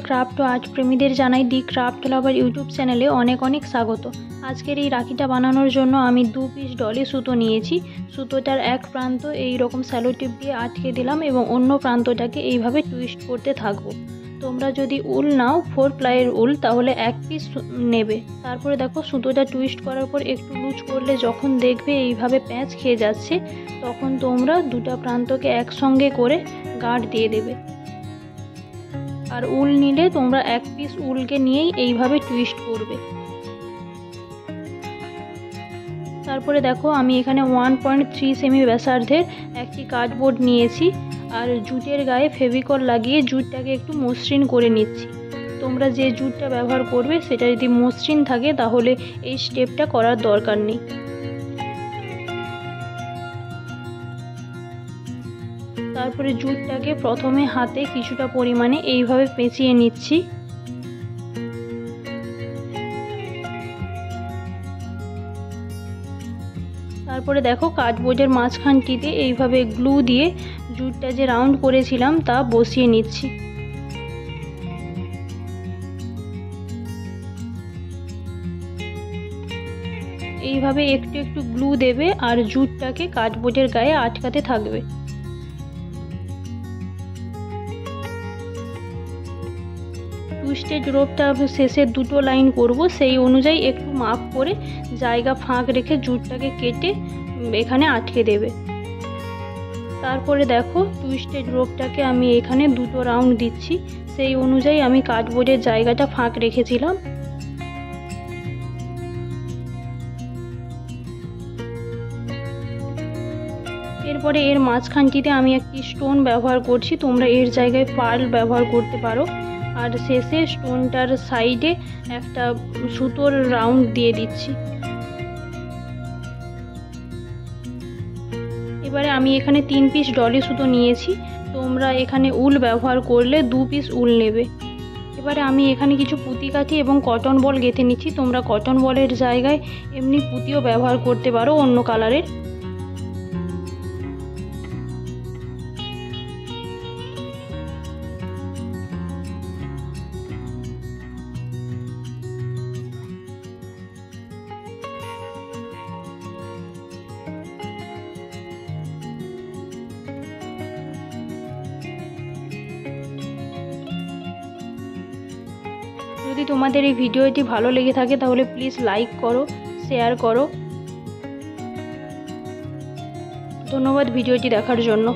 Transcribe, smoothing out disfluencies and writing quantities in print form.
Craft ও art প্রেমীদের জানাই দি craft লাভার YouTube চ্যানেলে অনেক অনেক স্বাগত। আজকের এই রাখিটা বানানোর জন্য আমি 2 পিস ডলি সুতো নিয়েছি। সুতোটার এক প্রান্ত এই রকম স্যালো টিপ দিয়ে আটকে দিলাম এবং অন্য প্রান্তটাকে এইভাবে টুইস্ট করতে থাকবো। তোমরা যদি উল নাও 4 প্লাইয়ের উল তাহলে 1 পিস নেবে। তারপরে দেখো সুতোটা টুইস্ট করার পর একটু লুজ করলে যখন দেখবে এইভাবে প্যাঁচ খেয়ে যাচ্ছে, তখন তোমরা দুটো প্রান্তকে একসঙ্গে করে গাঁট দিয়ে দেবে। আর উল নিলে তোমরা 1 পিস উলকে নিয়েই এইভাবে টুইস্ট করবে। তারপরে দেখো আমি এখানে 1.3 সেমি ব্যাসার্ধের একটি কার্ডবোর্ড নিয়েছি আর জুটের গায়ে ফেভিকল লাগিয়ে জুটটাকে একটু মসৃণ করে নিচ্ছি। তোমরা যে জুটটা ব্যবহার করবে সেটা যদি মসৃণ থাকে তাহলে এই স্টেপটা করার দরকার নেই। তারপরে জুটটাকে প্রথমে হাতে কিছুটা পরিমাণে এইভাবে পেঁচিয়ে নিচ্ছি। তারপরে দেখো কার্ডবোর্ডের মাঝখানটিতে এইভাবে গ্লু দিয়ে জুটটা যে রাউন্ড করেছিলাম তা বসিয়ে নিচ্ছি। এইভাবে একটু একটু গ্লু দেবে আর জুটটাকে কার্ডবোর্ডের গায়ে আটকাতে থাকবে। টুইস্টেড রোপটা শেষে 2টো লাইন করব, সেই অনুযায়ী একটু মাপ করে জায়গা ফাঁক রেখে জুটটাকে কেটে এখানে আটকে দেবে। তারপরে দেখো টুইস্টেড রোপটাকে আমি এখানে 2টো রাউন্ড দিচ্ছি, সেই অনুযায়ী আমি কার্ডবোর্ডের জায়গাটা ফাঁক রেখেছিলাম। এরপরে এর মাঝখানটিতে আমি একটি স্টোন ব্যবহার করছি, তোমরা এর জায়গায় পার্ল ব্যবহার করতে পারো। আর শেষে স্টোনটার সাইডে একটা সুতোর রাউন্ড দিয়ে দিচ্ছি। এবারে আমি এখানে 3 পিস ডলি সুতো নিয়েছি, তোমরা এখানে উল ব্যবহার করলে 2 পিস উল নেবে। এবারে আমি এখানে কিছু পুঁতি কাঠি এবং কটন বল গেঁথে নিচ্ছি। তোমরা কটন বলের জায়গায় এমনি পুঁতিও ব্যবহার করতে পারো অন্য কালারের। যদি তোমাদের এই ভিডিওটি ভালো লেগে থাকে তাহলে প্লিজ লাইক করো, শেয়ার করো। ধন্যবাদ ভিডিওটি দেখার জন্য।